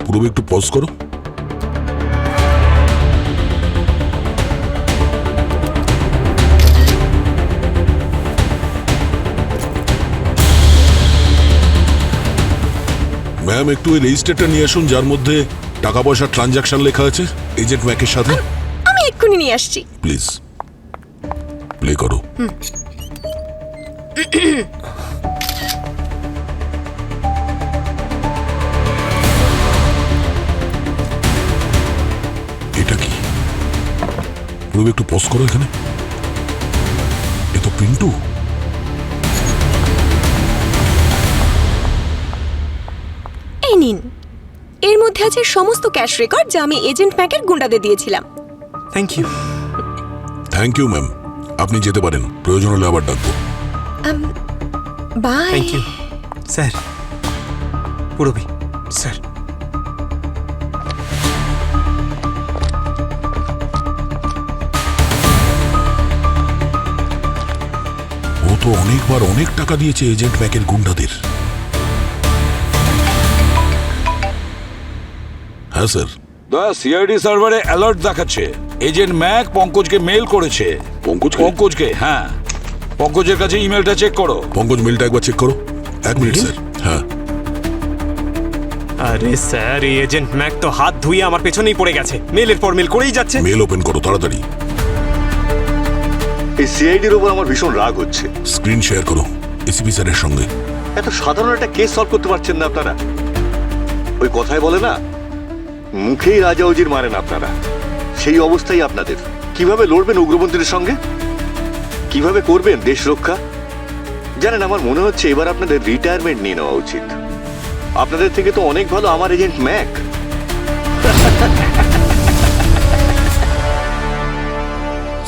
পুরো একটু পজ করো। ম্যাম একটু ওই রেজিস্টারটা নিয়ে আসুন যার মধ্যে টাকা পয়সার ট্রানজাকশন লেখা আছে এজেন্ট ম্যাকের সাথে। আমি এক্ষুনি নিয়ে আসছি। প্লিজ প্লে করো। এটা কি রবি, একটু পজ করো এখানে। এ তো পিন্টু। এই নিন, এর মধ্যে আছে সমস্ত ক্যাশ রেকর্ড যা আমি এজেন্ট ম্যাকের গুন্ডাদের দিয়েছিলাম। Thank you. Thank you ma'am, আপনি যেতে পারেন, প্রয়োজন হলে আবার ডাকবো। Bye. Thank you sir. Purabi sir. ও তো অনেকবার অনেক টাকা দিয়েছে এজেন্ট ম্যাকের গুন্ডাদের। হ্যাঁ স্যার। দা সিআইডি সার্ভারে অ্যালার্ট দেখাচ্ছে এজেন্ট ম্যাক পঙ্কজকে মেল করেছে। পঙ্কজকে? হ্যাঁ, পঙ্কজের কাছে ইমেলটা চেক করো। পঙ্কজ মেলটা একবার চেক করো। এক মিনিট স্যার। হ্যাঁ। আরে স্যার, এই এজেন্ট ম্যাক তো হাত ধুয়ে আমার পেছনেই পড়ে গেছে, মেলের পর মেল করেই যাচ্ছে। মেল ওপেন করো তাড়াতাড়ি। এই সিআইডির উপর আমার ভীষণ রাগ হচ্ছে। স্ক্রিন শেয়ার করো এসিপি স্যারের সঙ্গে। এত সাধারণ একটা কেস সলভ করতে পারছেন না আপনারা। ওই কথাই বলে না, মুখেই রাজা উজির মারেন আপনারা। সেই অবস্থাই আপনাদের। কিভাবে লড়বেন উগ্রপন্থীদের সঙ্গে, কিভাবে করবেন দেশ রক্ষা? জানেন, আমার মনে হচ্ছে এবার আপনাদের রিটায়ারমেন্ট নিয়ে নেওয়া উচিত। আপনাদের থেকে তো অনেক ভালো আমার এজেন্ট ম্যাক।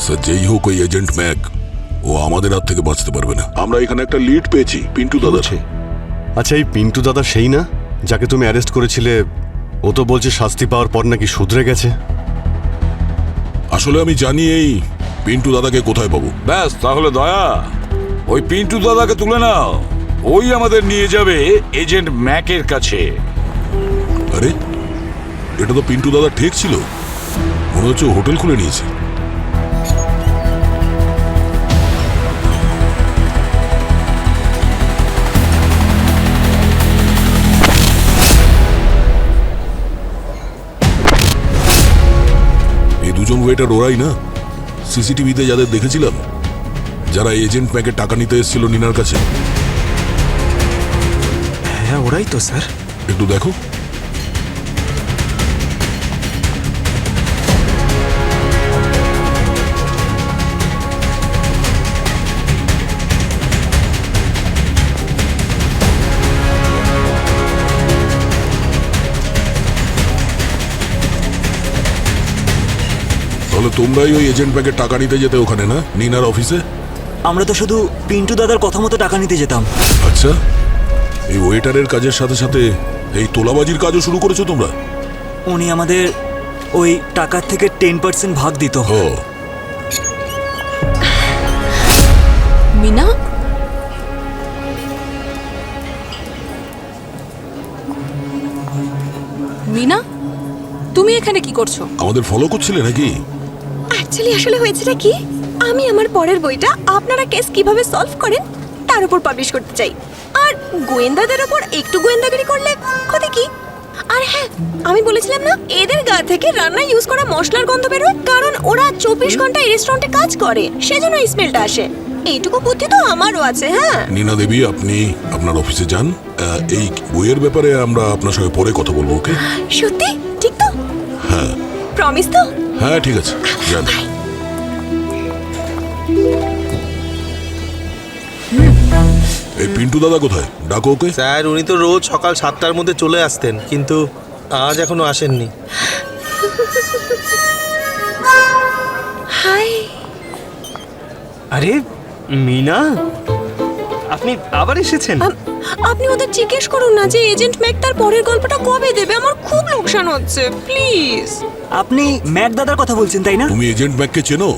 স্যার যেই হোক ওই এজেন্ট ম্যাক ও আমাদের হাত থেকে বাঁচতে পারবে না। আমরা এখানে একটা লিড পেয়েছি পিন্টু দাদা। আচ্ছা, এই পিন্টু দাদা সেই না যাকে তুমি অ্যারেস্ট করেছিলে? ও তো বলছে শাস্তি পাওয়ার পর নাকি শুধরে গেছে। আসলে আমি জানি এই পিন্টু দাদাকে কোথায় পাবো। ব্যাস, তাহলে দয়া ওই পিন্টু দাদাকে তুলে নাও, ওই আমাদের নিয়ে যাবে এজেন্ট ম্যাকের কাছে। আরে এটা তো পিন্টু দাদা ঠিক ছিল, মনে হচ্ছে হোটেল খুলে নিয়েছে। এই দুজন ওয়েটার ওরাই না সিসিটিভিতে যাদের দেখেছিলাম, যারা এজেন্ট ম্যাকের টাকা নিতে এসেছিল নিনার কাছে? হ্যাঁ, ওরাই তো স্যার। একটু দেখো। তাহলে তোমরাই ওই এজেন্ট ব্যাগের টাকা নিতে যেতে ওখানে না, নিনার অফিসে? আমরা তো শুধু পিন্টু দাদার কথা মতো টাকা নিতে যেতাম। আচ্ছা, এই ওয়েটারের কাজের সাথে সাথে এই তোলাবাজির কাজও শুরু করেছো তোমরা? উনি আমাদের ওই টাকার থেকে 10% ভাগ দিত। মিনা, মিনা, তুমি এখানে কি করছো? আমাদের ফলো করছিলে নাকি? অ্যাকচুয়ালি আসলে হয়েছেটা কি, আমি আমার পরের বইটা আপনারা কেস কিভাবে সলভ করেন তার উপর পাবলিশ করতে চাই। আর গোয়েন্দাদের উপর একটু গোয়েন্দাগিরি করলে ক্ষতি কি? আর হ্যাঁ, আমি বলেছিলাম না এদের গা থেকে রান্না ইউজ করা মশলার গন্ধ বেরোয়, কারণ ওরা 24 ঘন্টা এই রেস্টুরেন্টে কাজ করে, সেজন্য এই স্মেলটা আসে। এইটুকু বুদ্ধি তো আমারও আছে। হ্যাঁ নীনা দেবী, আপনি আপনার অফিসে যান। এই বইয়ের ব্যাপারে আমরা আপনার সঙ্গে পরে কথা বলবো। ওকে? সত্যি? ঠিক তো? হ্যাঁ। প্রমিস তো? হ্যাঁ ঠিক আছে, যান। এই পিন্টু দাদা কোথায়? ডাকো ওকে। স্যার, উনি তো রোজ সকাল 7টার মধ্যে চলে আসতেন, কিন্তু আজ এখনো আসেননি। হাই। আরে মিনা, আপনি আবার এসেছেন? আপনি ওদের জিজ্ঞেস করুন না যে এজেন্ট ম্যাক তার পরের গল্পটা কবে দেবে। আমার খুব লোকসান হচ্ছে, প্লিজ। আপনি ম্যাক দাদার কথা বলছেন তাই না? তুমি এজেন্ট ম্যাককে চেনো?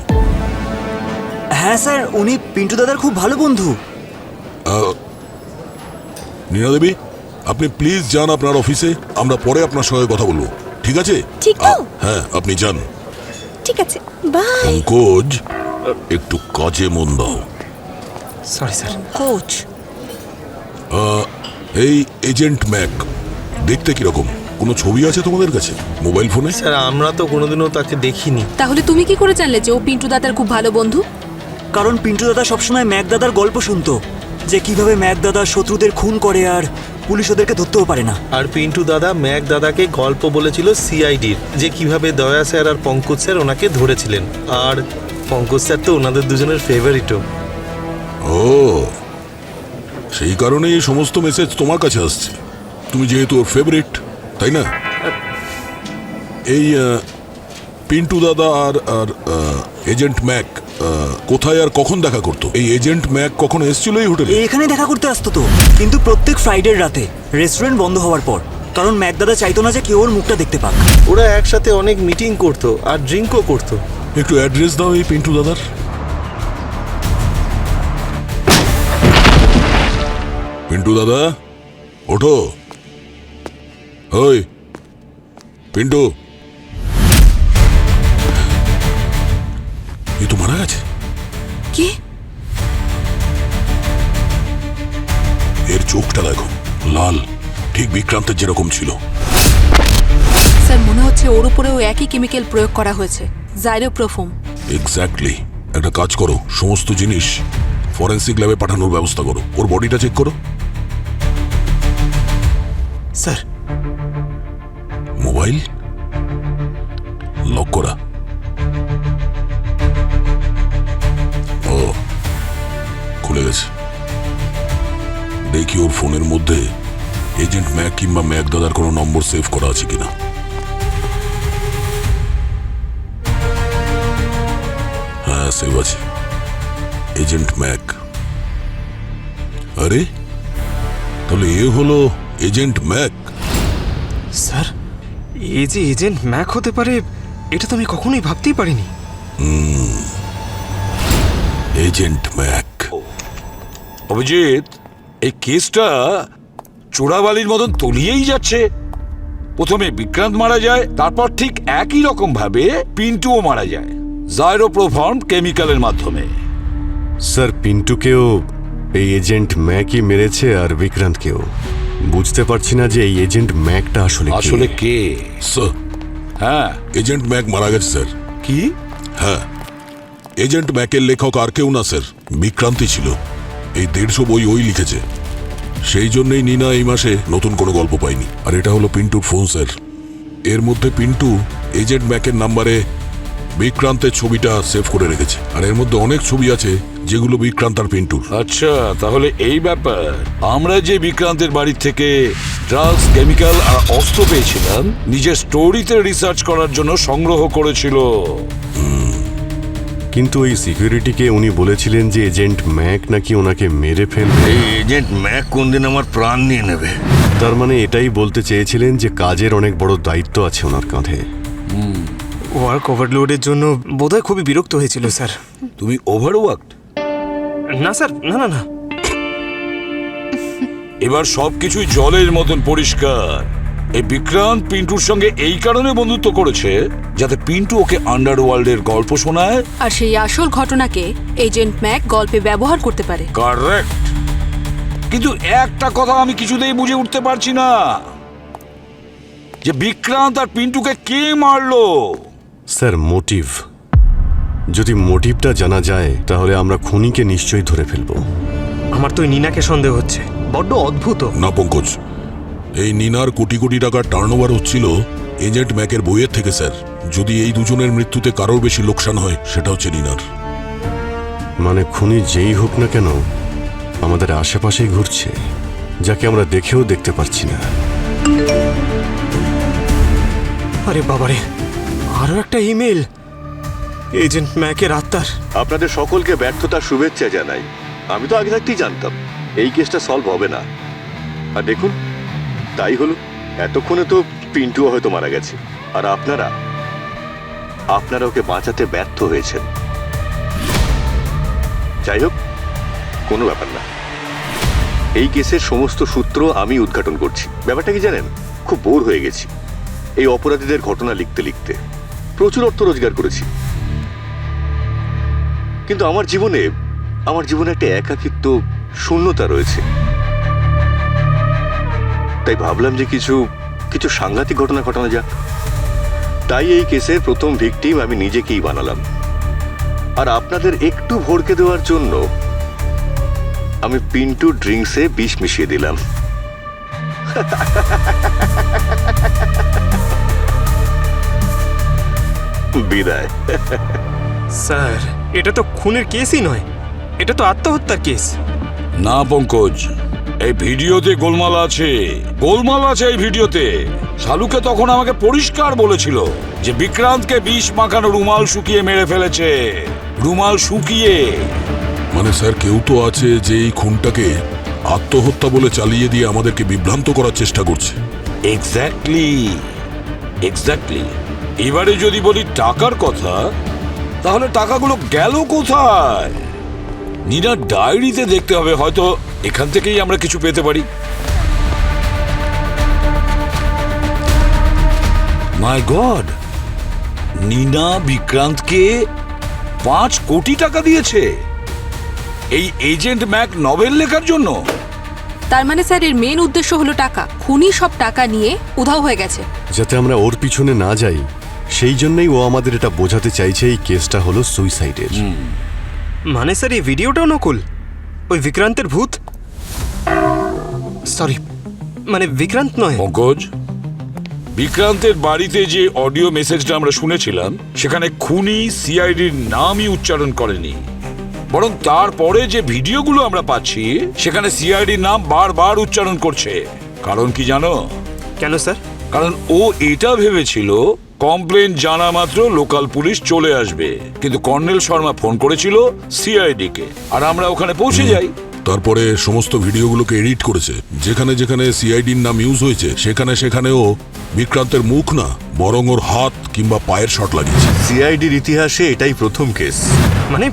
হ্যাঁ স্যার, উনি পিন্টু দাদার খুব ভালো বন্ধু। নীনা দেবী, আপনি প্লিজ যান আপনার অফিসে, আমরা পরে আপনার সঙ্গে কথা বলবো, ঠিক আছে? ঠিক তো? হ্যাঁ, আপনি যান। ঠিক আছে, বাই। পঙ্কজ, একটু কাজে মন দাও। Sorry sir. কোচ, এই এজেন্ট ম্যাক দেখতে কিরকম? কোনো ছবি আছে তোমাদের কাছে মোবাইল ফোনে? স্যার আমরা তো কোনোদিনও তাকে দেখিনি। তাহলে তুমি কি করে জানলে যে ও পিন্টু দাদার খুব ভালো বন্ধু? কারণ পিন্টু দাদা সবসময় ম্যাক দাদার গল্প শুনতো, যে কিভাবে ম্যাক দাদা শত্রুদের খুন করে আর পুলিশ ওদেরকে ধরতেও পারে না। আর পিন্টু দাদা ম্যাক দাদাকে গল্প বলেছিল সিআইডির, যে কিভাবে দয়া স্যার আর পঙ্কজ স্যার ওনাকে ধরেছিলেন। আর পঙ্কজ স্যার তো ওনাদের দুজনের ফেভারিটও। ও, সেই কারণেই এই সমস্ত মেসেজ তোমার কাছে আসছে। তুমি যেহেতু ওর ফেভারিট, তাই না? এই পিন্টু দাদা আর আর এজেন্ট ম্যাক কোথায় আর কখন দেখা করতো? এই এজেন্ট ম্যাক কখন এসেছিল এই হোটেলে? এখানে দেখা করতে আসতো তো, কিন্তু প্রত্যেক ফ্রাইডের রাতে, রেস্টুরেন্ট বন্ধ হওয়ার পর। কারণ ম্যাক দাদা চাইতো না যে কেউ ওর মুখটা দেখতে পাক। ওরা একসাথে অনেক মিটিং করতো আর ড্রিঙ্কও করতো। একটু অ্যাড্রেস দাও এই পিন্টু দাদার। পিন্টু দাদা, ওঠো। ওই পিন্টু, এ তো মারা গেছে। কি? এর চোখটা দেখো, লাল, ঠিক বিক্রান্তের যেরকম ছিল। স্যার মনে হচ্ছে ওর উপরেও একই কেমিক্যাল প্রয়োগ করা হয়েছে, জাইরোপ্রোফোম। এক্স্যাক্টলি। একটা কাজ করো, সমস্ত জিনিস ফরেন্সিক ল্যাবে পাঠানোর ব্যবস্থা করো। ওর বডিটা চেক করো। স্যার মোবাইল লক করা। ও, খুলে গেছে। দেখি ওর ফোনের মধ্যে এজেন্ট ম্যাক কিংবা ম্যাক দাদার কোনো নম্বর সেভ করা আছে কিনা। হ্যাঁ, সেভ আছে, এজেন্ট ম্যাক। আরে, তাহলে এ হলো এজেন্ট ম্যাক। স্যার, এই যে এজেন্ট ম্যাক হতে পারে এটা তো আমি কখনোই ভাবতেই পারিনি। Agent Mac. অভিজিৎ, এই কেসটা চোরাবালির মতন তলিয়েই যাচ্ছে। প্রথমে বিক্রান্ত মারা যায়, তারপর ঠিক একই রকম ভাবে পিন্টুও মারা যায়, জাইরোপ্রোফর্ম কেমিক্যালের মাধ্যমে। স্যার, পিন্টুকেও এই এজেন্ট ম্যাকই মেরেছে আর বিক্রান্তকেও। বুঝতে পারছি না যে এই এজেন্ট ম্যাকটা আসলে কে। স্যার, হ্যাঁ, এজেন্ট ম্যাক মারা গেছে স্যার। কি? হ্যাঁ, এজেন্ট ম্যাকের লেখক আর কেউ না স্যার, বিক্রান্তি ছিল। এই 150 বই ওই লিখেছে। সেই জন্যই নিনা এই মাসে নতুন কোনো গল্প পায়নি। আর এটা হলো পিন্টুর ফোন স্যার। এর মধ্যে পিন্টু এজেন্ট ম্যাকের নাম্বারে বিক্রান্তের ছবিটা সেভ করে রেখেছে। আর এর মধ্যে অনেক ছবি আছে যেগুলো বিক্রান্ত আর পিন্টুর। আচ্ছা, তাহলে এই ব্যাপার। আমরা যে বিক্রান্তের বাড়ি থেকে ড্রাগস, কেমিক্যাল আর অস্ত্র পেয়েছিলাম, নিজের স্টোরিতে রিসার্চ করার জন্য সংগ্রহ করেছিল। কিন্তু ওই সিকিউরিটিকে উনি বলেছিলেন যে এজেন্ট ম্যাক নাকি ওনাকে মেরে ফেলবে। এই এজেন্ট ম্যাক কোনদিন আমার প্রাণ নিয়ে নেবে। তার মানে এটাই বলতে চেয়েছিলেন যে কাজের অনেক বড় দায়িত্ব আছে ওনার কাঁধে। ওয়ার্ক ওভারলোডের জন্য বোধহয় খুবই বিরক্ত হয়েছিল স্যার। তুমি ওভারওয়ার্কড? না স্যার, না না না। এবার সবকিছুই জলের মতন পরিষ্কার। এই বিক্রান্ত পিন্টুর সঙ্গে এই কারণে বন্ধুত্ব করেছে যাতে পিন্টু ওকে আন্ডারওয়ার্ল্ডের গল্প শোনায়, আর সেই আসল ঘটনাকে এজেন্ট ম্যাক গল্পে ব্যবহার করতে পারে। কারেক্ট। কিন্তু একটা কথা আমি কিছুতেই বুঝে উঠতে পারছি না, যে বিক্রান্ত আর পিন্টুকে কে মারলো। Sir, motive. যদি মোটিভটা জানা যায় তাহলে আমরা খুনিকে নিশ্চয়ই ধরে ফেলবো। আমার তো নিনাকে সন্দেহ হচ্ছে, বড্ড অদ্ভুত। না পঙ্কজ, এই নিনার কোটি কোটি টাকার টার্নওভার হচ্ছিল এজেন্ট ম্যাকের বইয়ের থেকে স্যার। যদি এই দুজনের মৃত্যুতে কারোর বেশি লোকসান হয় সেটা হচ্ছে নিনার। মানে খুনি যেই হোক না কেন আমাদের আশেপাশেই ঘুরছে, যাকে আমরা দেখেও দেখতে পারছি না। আরে বাবারে, আরো একটা ইমেল এজেন্ট ম্যাকের আত্মার। আপনাদের সকলকে ব্যর্থতার শুভেচ্ছা জানাই। আমি তো আগে থাকতেই জানতাম এই কেসটা সলভ হবে না। আর দেখুন, তাই হলো। এতক্ষণে তো পিন্টুও হয়তো মারা গেছে, আর আপনারা ওকে বাঁচাতে ব্যর্থ হয়েছেন। যাই হোক, কোনো ব্যাপার না। এই কেসের সমস্ত সূত্র আমি উদ্ঘাটন করছি। ব্যাপারটা কি জানেন, খুব বোর হয়ে গেছি এই অপরাধীদের ঘটনা লিখতে লিখতে। প্রচুর অর্থ রোজগার করেছি, কিন্তু আমার জীবনে একটা একাকিত্ব, শূন্যতা রয়েছে। তাই ভাবলাম যে কিছু কিছু সাংঘাতিক ঘটনা ঘটানো যাক। তাই এই কেসের প্রথম ভিকটিম আমি নিজেকেই বানালাম, আর আপনাদের একটু ভড়কে দেওয়ার জন্য আমি পিন্টু ড্রিঙ্কসে বিষ মিশিয়ে দিলাম। বিদায়। স্যার, এটা তো খুনের কেসই নয়, এটা তো আত্মহত্যার কেস। না পঙ্কজ, এই ভিডিওতে গোলমাল আছে, গোলমাল আছে এই ভিডিওতে। শালুকে তখন আমাকে পরিষ্কার বলেছিল যে বিক্রান্তকে বিষ মাখানো রুমাল শুকিয়ে মেরে ফেলেছে, রুমাল শুকিয়ে। মানে স্যার, কেউ তো আছে যে এই খুনটাকে আত্মহত্যা বলে চালিয়ে দিয়ে আমাদেরকে বিভ্রান্ত করার চেষ্টা করছে। Exactly, exactly. এবারে যদি বলি টাকার কথা, তাহলে টাকাগুলো গেল কোথায়? নীনার ডায়েরিতে দেখতে হবে, হয়তো এখান থেকেই আমরা কিছু পেতে পারি। মাই গড, নীনা বিক্রান্তকে 5 কোটি টাকা দিয়েছে এই এজেন্ট ম্যাক নভেল লেখার জন্য। তার মানে স্যার এর মেন উদ্দেশ্য হলো টাকা। খুনি সব টাকা নিয়ে উধাও হয়ে গেছে। যাতে আমরা ওর পিছনে না যাই, সেই জন্যই ও আমাদের এটা বোঝাতে চাইছে এই কেসটা হলো সুইসাইডের। মানে স্যার এই ভিডিওটাও নকল? ওই বিক্রান্তের ভূত, সরি মানে বিক্রান্ত নয়। পঙ্কজ, বিক্রান্তের বাড়িতে যে অডিও মেসেজটা আমরা শুনেছিলাম, সেখানে খুনি সিআইডির নামই উচ্চারণ করেনি, বরং তারপরে যে ভিডিওগুলো আমরা পাচ্ছি সেখানে সিআইডির নাম বারবার উচ্চারণ করছে। কারণ কি জানো? কেন স্যার? কারণ ও এটা ভেবেছিল কমপ্লেন জানা মাত্র লোকাল পুলিশ চলে আসবে, কিন্তু কর্নেল শর্মা ফোন করেছিল সিআইডি কে, আর আমরা ওখানে পৌঁছে যাই। তারপরে সমস্ত ভিডিওগুলোকে এডিট করেছে, যেখানে যেখানে সিআইডির নাম ইউজ হয়েছে সেখানে সেখানেও বিক্রান্তের মুখ না, বরং ওর হাত কিংবা পায়ের শট লাগিয়েছে। সিআইডির ইতিহাসে এটাই প্রথম কেস। মানে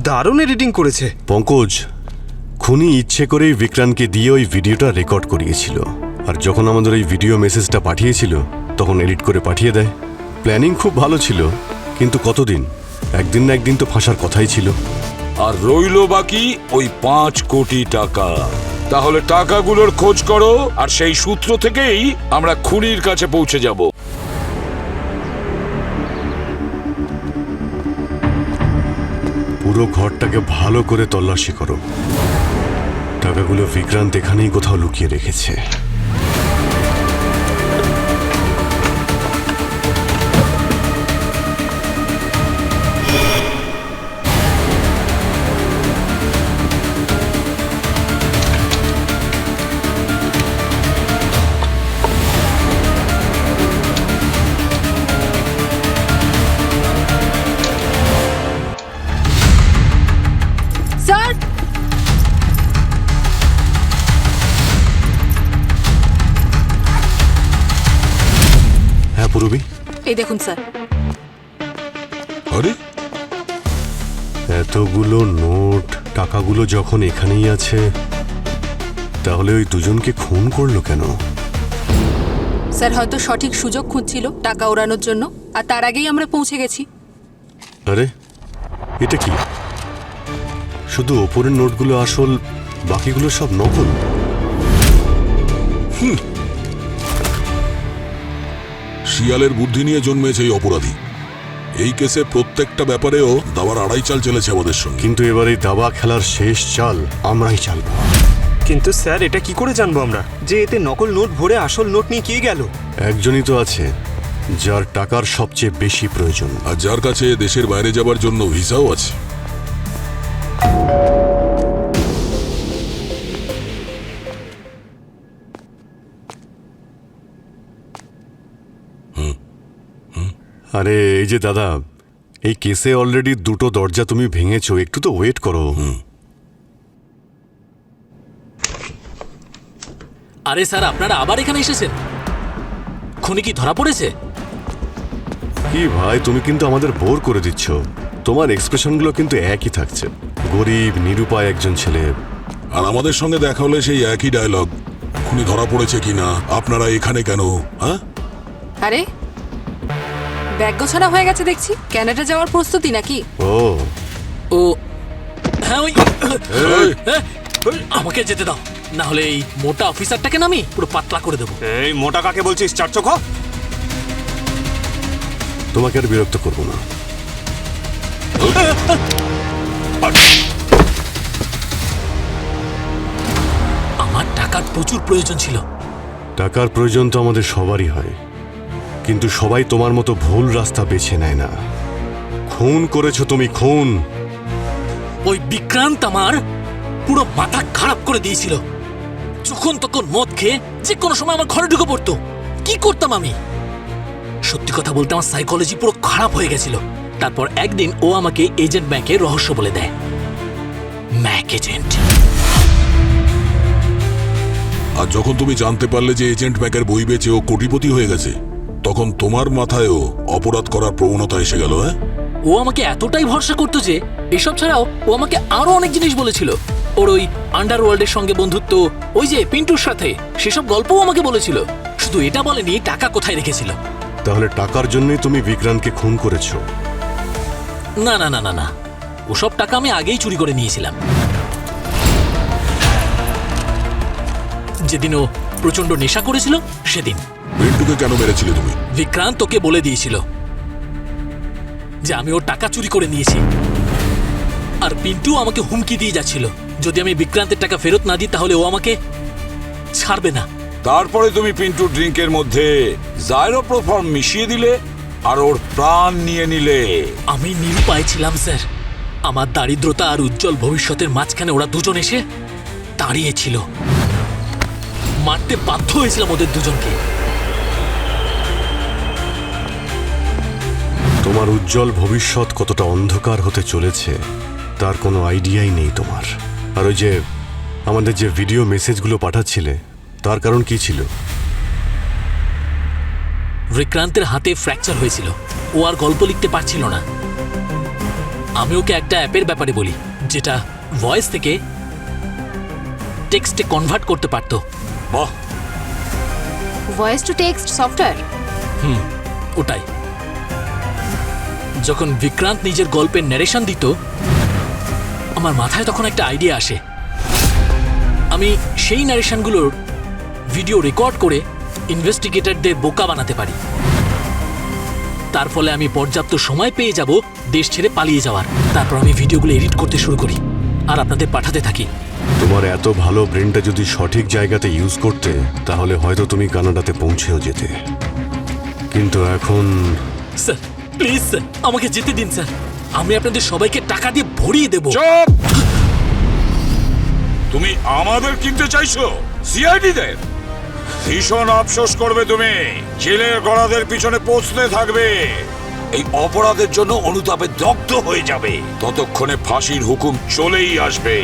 দারুণ এডিটিং করেছে। পঙ্কজ, খুনি ইচ্ছে করেই বিক্রান্তকে দিয়ে ওই ভিডিওটা রেকর্ড করিয়েছিল, আর যখন আমাদের ওই ভিডিও মেসেজটা পাঠিয়েছিল তখন এডিট করে পাঠিয়ে দেয়। প্ল্যানিং খুব ভালো ছিল, কিন্তু কতদিন? একদিন না একদিন তো ফাঁসার কথাই ছিল। আর রইল বাকি ওই 5 কোটি টাকা। তাহলে টাকাগুলোর খোঁজ করো, আর সেই সূত্র থেকেই আমরা খুনির কাছে পৌঁছে যাব। পুরো ঘরটাকে ভালো করে তল্লাশি করো। টাকাগুলো বিক্রান্ত এখানেই কোথাও লুকিয়ে রেখেছে। স্যার, হ্যাঁ পূরবী, এই দেখুন স্যার। আরে এতগুলো নোট, টাকাগুলো যখন এখানেই আছে, তাহলে ওই দুজনকে খুন করলো কেন? স্যার হয়তো সঠিক সুযোগ খুঁজছিল টাকা ওড়ানোর জন্য, আর তার আগেই আমরা পৌঁছে গেছি। আরে এটা কি? শুধু ওপরের নোটগুলো আসল, বাকিগুলো সব নকল। শিয়ালের বুদ্ধি নিয়ে জন্মেছে এই অপরাধী। এই কেসে প্রত্যেকটা ব্যাপারেও দাবার আড়াই চাল চলেছে আমাদের সঙ্গে। কিন্তু এবার এই দাবা খেলার শেষ চাল আমরাই চালবো। কিন্তু স্যার এটা কি করে জানবো আমরা যে এতে নকল নোট ভরে আসল নোট নিয়ে কে গেল? একজনই তো আছে যার টাকার সবচেয়ে বেশি প্রয়োজন, আর যার কাছে দেশের বাইরে যাবার জন্য ভিসাও আছে। আরে এই যে দাদা, এই কেসে অলরেডি 2টো দরজা তুমি ভেঙেছো, একটু তো ওয়েট করো। আরে স্যার, আপনারা আবার এখানে এসেছেন? খুনি কি ধরা পড়েছে? কি ভাই, তুমি কিন্তু আমাদের বোর করে দিচ্ছ। তোমার এক্সপ্রেশনগুলো কিন্তু একই থাকছে, গরিব নিরুপায় একজন ছেলে। আর আমাদের সঙ্গে দেখা হলে সেই একই ডায়লগ, খুনি ধরা পড়েছে কিনা, আপনারা এখানে কেন? হ্যাঁ, আরে ব্যাগ গোছানো হয়ে গেছে দেখছি। কানাডা যাওয়ার প্রস্তুতি নাকি? ও হ্যাঁ, ওই আমাকে যেতে দাও। না হলে এই মোটা অফিসারটাকে না আমি পুরো পাতলা করে দেবো। এই মোটা কাকে বলছিস, চার চোখ? তোমাকে আর বিরক্ত করবো না। আমার টাকার প্রচুর প্রয়োজন ছিল। টাকার প্রয়োজন তো আমাদের সবারই হয়, কিন্তু সবাই তোমার মতো ভুল রাস্তা বেছে নেয় না। খুন করেছো তুমি, খুন। ওই বিক্রান্ত আমার পুরো মাথা খারাপ করে দিয়েছিল। যখন তখন মদ খেয়ে যে কোনো সময় আমার ঘরে ঢুকে পড়তো। কি করতাম আমি? সত্যি কথা বলতে আমার সাইকোলজি পুরো খারাপ হয়ে গেছিল। তারপর একদিন ও আমাকে এজেন্ট ম্যাকের রহস্য বলে দেয়। Mac agent. আর যখন তুমি জানতে পারলে যে এজেন্ট ম্যাকের বই বেচে ও কোটিপতি হয়ে গেছে, তখন তোমার মাথায়ও অপরাধ করার প্রবণতা এসে গেল। হ্যাঁ, ও আমাকে এতটাই ভরসা করতো যে এসব ছাড়াও ও আমাকে আরো অনেক জিনিস বলেছিল। ওর ওই আন্ডারওয়ার্ল্ডের সঙ্গে বন্ধুত্ব, ওই যে পিন্টুর সাথে, সেসব গল্পও আমাকে বলেছিল। শুধু এটা বলেনি টাকা কোথায় রেখেছিল। তাহলে টাকার জন্যই তুমি বিক্রান্তকে খুন করেছো? না না না না না, ওসব টাকা আমি আগেই চুরি করে নিয়েছিলাম। যেদিন ও প্রচন্ড নেশা করেছিল সেদিন। পিন্টুকে কেন মেরেছিলে তুমি? বিক্রান্ত ওকে বলে দিয়েছিল যে আমি ওর টাকা চুরি করে নিয়েছি। আর পিন্টু আমাকে হুমকি দিয়ে যাচ্ছিল, যদি আমি বিক্রান্তের টাকা ফেরত না দিই তাহলে ও আমাকে ছাড়বে না। তারপরে তুমি পিন্টু ড্রিঙ্কের মধ্যে জাইরোপ্রোফর্ম মিশিয়ে দিলে আর ওর প্রাণ নিয়ে নিলে। আমি নিরুপায় ছিলাম স্যার। আমার দারিদ্রতা আর উজ্জ্বল ভবিষ্যতের মাঝখানে ওরা দুজন এসে দাঁড়িয়েছিল। মারতে বাধ্য হয়েছিলাম ওদের দুজনকে। তোমার উজ্জ্বল ভবিষ্যৎ কতটা অন্ধকার হতে চলেছে তার কোনো আইডিয়াই নেই তোমার। আর ওই যে আমাদের যে ভিডিও মেসেজগুলো পাঠাচ্ছিলে, তার কারণ কি ছিল? বিক্রান্তের হাতে ফ্র্যাকচার হয়েছিল, ও আর গল্প লিখতে পারছিল না। আমি ওকে একটা অ্যাপের ব্যাপারে বলি, যেটা ভয়েস থেকে টেক্সটে কনভার্ট করতে পারত। বাহ, ভয়েস টু টেক্সট সফটওয়্যার। ওটাই। যখন বিক্রান্ত নিজের গল্পের ন্যারেশন দিত, আমার মাথায় তখন একটা আইডিয়া আসে। আমি সেই ন্যারেশনগুলোর ভিডিও রেকর্ড করে ইনভেস্টিগেটরদের বোকা বানাতে পারি। তার ফলে আমি পর্যাপ্ত সময় পেয়ে যাব দেশ ছেড়ে পালিয়ে যাওয়ার। তারপর আমি ভিডিওগুলো এডিট করতে শুরু করি আর আপনাদের পাঠাতে থাকি। তোমার এত ভালো ব্রেনটা যদি সঠিক জায়গাতে ইউজ করতে, তাহলে হয়তো তুমি কানাডাতে পৌঁছেও যেতে। কিন্তু এখন স্যার প্লিজ স্যার, আমাকে যেতে দিন স্যার। আমি আপনাদের সবাইকে টাকা দিয়ে ভরিয়ে দেব। চুপ! তুমি আমাদের কিনতে চাইছো সিআইডিদের? ভীষণ আফসোস করবে তুমি। জেলের গড়াদের পিছনে পৌঁছতে থাকবে। এই অপরাধের জন্য অনুতাপে দগ্ধ হয়ে যাবে। ততক্ষণে ফাঁসির হুকুম চলেই আসবে।